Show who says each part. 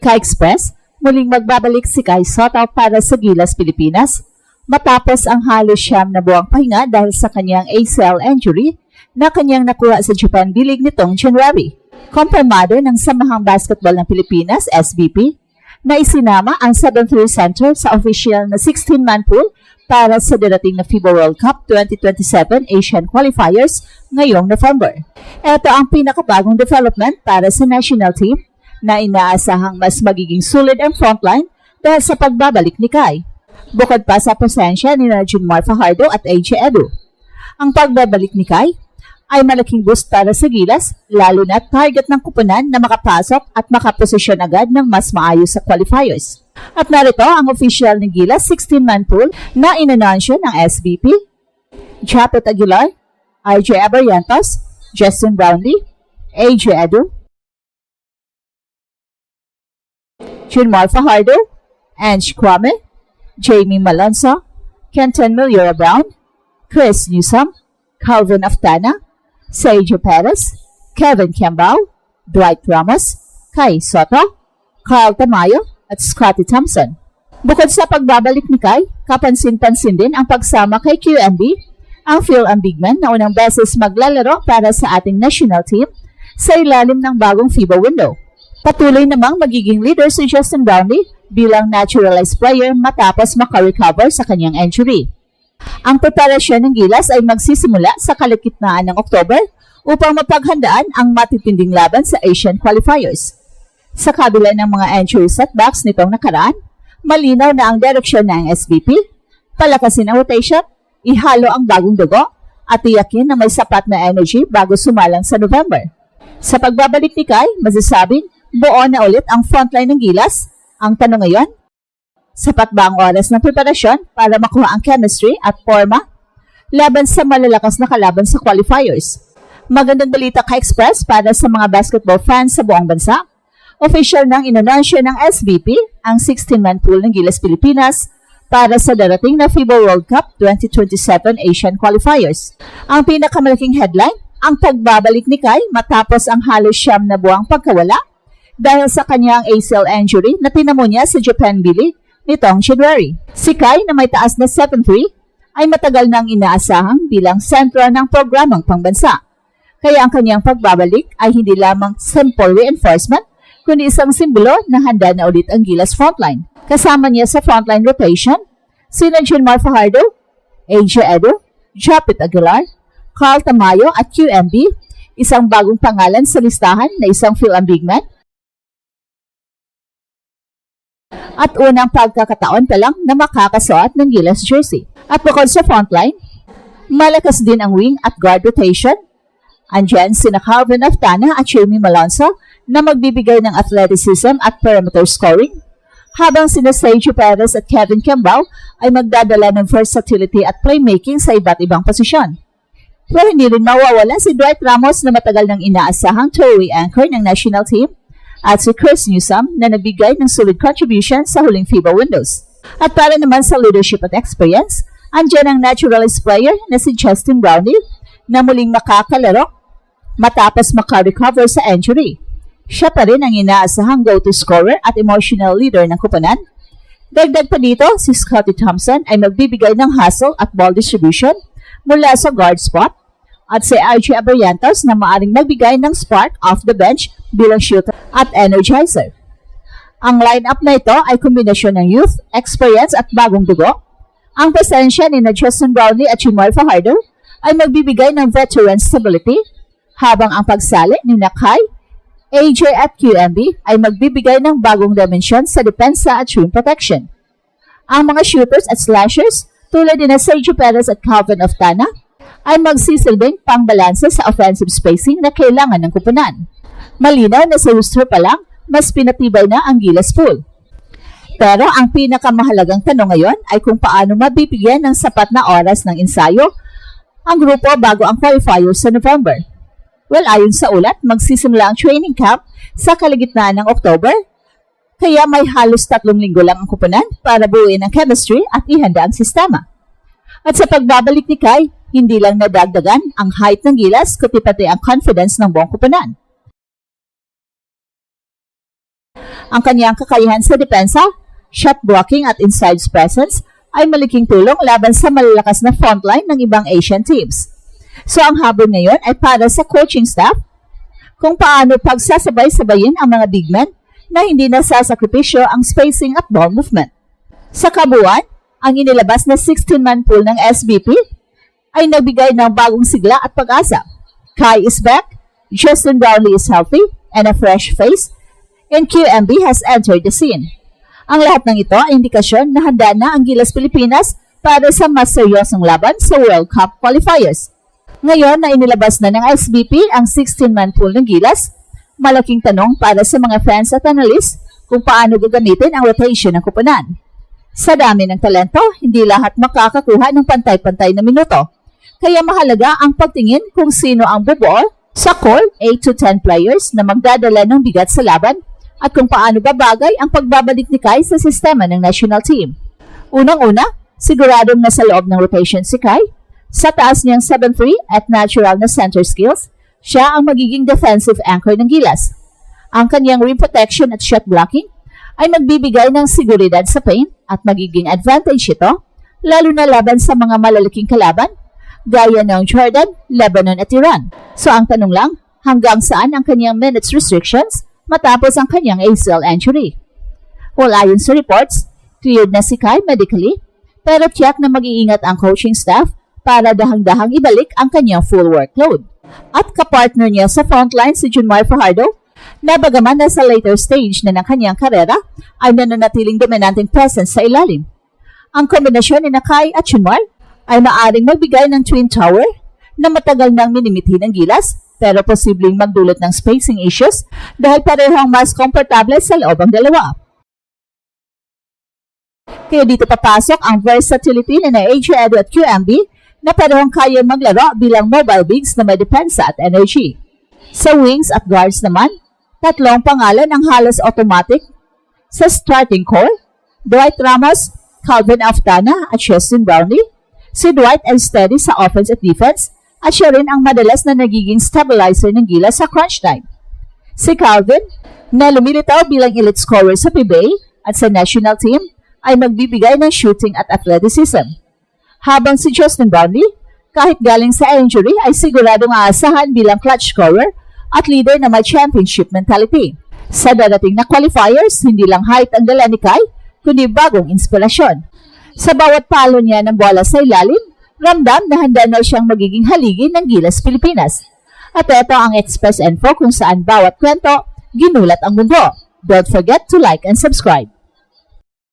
Speaker 1: Ka-Express, muling magbabalik si Kai Sotto para sa Gilas, Pilipinas matapos ang halos 9 na buwang pahinga dahil sa kanyang ACL injury na kanyang nakuha sa Japan B-League nitong January. Kumpirmado ng Samahang Basketball ng Pilipinas, SBP, na isinama ang 7-3 center sa official na 16-man pool para sa darating na FIBA World Cup 2027 Asian Qualifiers ngayong November. Ito ang pinakabagong development para sa national team na inaasahang mas magiging solid ang frontline dahil sa pagbabalik ni Kai. Bukod pa sa presensya ni Junmar Fajardo at AJ Edu. Ang pagbabalik ni Kai ay malaking boost para sa Gilas, lalo na target ng kupunan na makapasok at makaposisyon agad ng mas maayos sa qualifiers. At narito ang official ni Gilas 16-man pool na inanunsyo ng SBP, Japet Aguilar, RJ Abarrientos, Justin Brownlee, AJ Edu, Junmar Fajardo, Ange Kwame, Jamie Malonzo, Kenton Miliora Brown, Chris Newsom, Calvin Aftana, Sergio Perez, Kevin Campbell, Dwight Ramos, Kai Sotto, Carl Tamayo, at Scottie Thompson. Bukod sa pagbabalik ni Kai, kapansin-pansin din ang pagsama kay QMB, ang Phil Ambigman na unang beses maglalaro para sa ating national team sa ilalim ng bagong FIBA window. Patuloy namang magiging leader si Justin Brownlee bilang naturalized player matapos makarecover sa kanyang injury. Ang preparasyon ng Gilas ay magsisimula sa kalagitnaan ng October upang mapaghandaan ang matitinding laban sa Asian Qualifiers. Sa kabila ng mga injury setbacks nitong nakaraan, malinaw na ang direksyon ng SBP, palakasin ang rotation, ihalo ang bagong dugo, at tiyakin na may sapat na energy bago sumalang sa November. Sa pagbabalik ni Kai, masasabing buo na ulit ang frontline ng Gilas. Ang tanong ngayon, sapat ba ang oras ng preparasyon para makuha ang chemistry at forma laban sa malalakas na kalaban sa qualifiers? Magandang balita Ka-Express para sa mga basketball fans sa buong bansa. Official nang inanunsyo ng SBP ang 16-man pool ng Gilas, Pilipinas para sa darating na FIBA World Cup 2027 Asian Qualifiers. Ang pinakamalaking headline, ang pagbabalik ni Kai matapos ang halos 9 na buwang pagkawala dahil sa kanyang ACL injury na tinamo niya sa Japan B-League nitong January. Si Kai na may taas na 7'3" ay matagal nang inaasahang bilang sentro ng programang pangbansa. Kaya ang kanyang pagbabalik ay hindi lamang simple reinforcement, kundi isang simbolo na handa na ulit ang Gilas frontline. Kasama niya sa frontline rotation, sina Junmar Fajardo, AJ Edu, Japet Aguilar, Carl Tamayo at QMB, isang bagong pangalan sa listahan na isang Phil Ambigman, at unang pagkakataon pa lang na makakasuot ng Gilas jersey. At bukod sa frontline, malakas din ang wing at guard rotation. Andyan sina Calvin Aftana at Jamie Malonzo na magbibigay ng athleticism at perimeter scoring, habang sina Sergio Perez at Kevin Campbell ay magdadala ng versatility at playmaking sa iba't ibang posisyon. Pero hindi rin mawawala si Dwight Ramos na matagal nang inaasahang two-way anchor ng national team, at si Chris Newsom na nagbigay ng solid contribution sa huling FIBA windows. At para naman sa leadership at experience, andyan ang naturalized player na si Justin Brownlee na muling makakalaro matapos makarecover sa injury. Siya pa rin ang inaasahang go-to scorer at emotional leader ng kupunan. Dagdag pa dito, si Scottie Thompson ay magbibigay ng hustle at ball distribution mula sa guard spot, at si RJ Abarrientos na maaring magbigay ng spark off the bench bilang shooter at energizer. Ang lineup na ito ay kombinasyon ng youth, experience at bagong dugo. Ang presensya ni Justin Brownlee at Junmar Fajardo ay magbibigay ng veteran stability, habang ang pagsali ni Kai, AJ at QMB ay magbibigay ng bagong dimensyon sa depensa at rim protection. Ang mga shooters at slashers tulad ni Sergio Perez at Calvin Aftana ay magsisilbing pangbalanse sa offensive spacing na kailangan ng kupunan. Malinaw na sa roster pa lang, mas pinatibay na ang Gilas pool. Pero ang pinakamahalagang tanong ngayon ay kung paano mabibigyan ng sapat na oras ng ensayo ang grupo bago ang qualifiers sa November. Well, ayon sa ulat, magsisimula ang training camp sa kalagitnaan ng October, kaya may halos 3 linggo lang ang kupunan para buuin ang chemistry at ihanda ang sistema. At sa pagbabalik ni Kai, hindi lang nadagdagan ang height ng Gilas, kundi pati ang confidence ng buong kupunan. Ang kanyang kakayahan sa depensa, shot blocking at inside presence ay malaking tulong laban sa malalakas na frontline ng ibang Asian teams. So ang habol ngayon ay para sa coaching staff kung paano pagsasabay-sabayin ang mga big men na hindi nasasakripisyo ang spacing at ball movement. Sa kabuuan, ang inilabas na 16-man pool ng SBP ay nagbigay ng bagong sigla at pag-asa. Kai is back, Justin Brownlee is healthy, and a fresh face, and QMB has entered the scene. Ang lahat ng ito ay indikasyon na handa na ang Gilas Pilipinas para sa mas seryosong laban sa World Cup qualifiers. Ngayon na inilabas na ng SBP ang 16-man pool ng Gilas, malaking tanong para sa mga fans at analysts kung paano gagamitin ang rotation ng kupunan. Sa dami ng talento, hindi lahat makakakuha ng pantay-pantay na minuto. Kaya mahalaga ang pagtingin kung sino ang bubuo sa core 8 to 10 players na magdadala ng bigat sa laban at kung paano babagay ang pagbabalik ni Kai sa sistema ng national team. Unang-una, siguradong nasa loob ng rotation si Kai. Sa taas niyang 7'3" at natural na center skills, siya ang magiging defensive anchor ng Gilas. Ang kanyang rim protection at shot blocking ay magbibigay ng seguridad sa paint at magiging advantage ito, lalo na laban sa mga malalaking kalaban, gaya ng Jordan, Lebanon at Iran. So ang tanong lang, hanggang saan ang kanyang minutes restrictions matapos ang kanyang ACL injury? Well, ayon sa reports, cleared na si Kai medically, pero tiyak na mag-iingat ang coaching staff para dahang-dahang ibalik ang kanyang full workload. At kapartner niya sa frontline si Junmar Fajardo, na bagaman na sa later stage na ng kanyang karera, ay nananatiling dominanteng presence sa ilalim. Ang kombinasyon ni Kai at Junmar ay maaring magbigay ng twin tower na matagal nang minimithi ng Gilas pero posibleng magdulot ng spacing issues dahil parehong mas komportable sa loob ang dalawa. Kaya dito papasok ang versatility ni AJ Edo at QMB na parehong kaya maglaro bilang mobile bigs na may depensa at energy. Sa wings at guards naman, tatlong pangalan ang halos automatic sa starting core: Dwight Ramos, Calvin Aftana at Justin Brownlee. Si Dwight ay steady sa offense at defense at siya rin ang madalas na nagiging stabilizer ng Gilas sa crunch time. Si Calvin, na lumilitaw bilang elite scorer sa PBA at sa national team, ay magbibigay ng shooting at athleticism. Habang si Justin Brownlee, kahit galing sa injury, ay siguradong aasahan bilang clutch scorer at leader na may championship mentality. Sa darating na qualifiers, hindi lang height ang dala ni Kai, kundi bagong inspirasyon. Sa bawat palo niya ng bola sa ilalim, ramdam na handa na siyang magiging haligi ng Gilas Pilipinas. At ito ang express info kung saan bawat kwento, ginulat ang mundo. Don't forget to like and subscribe.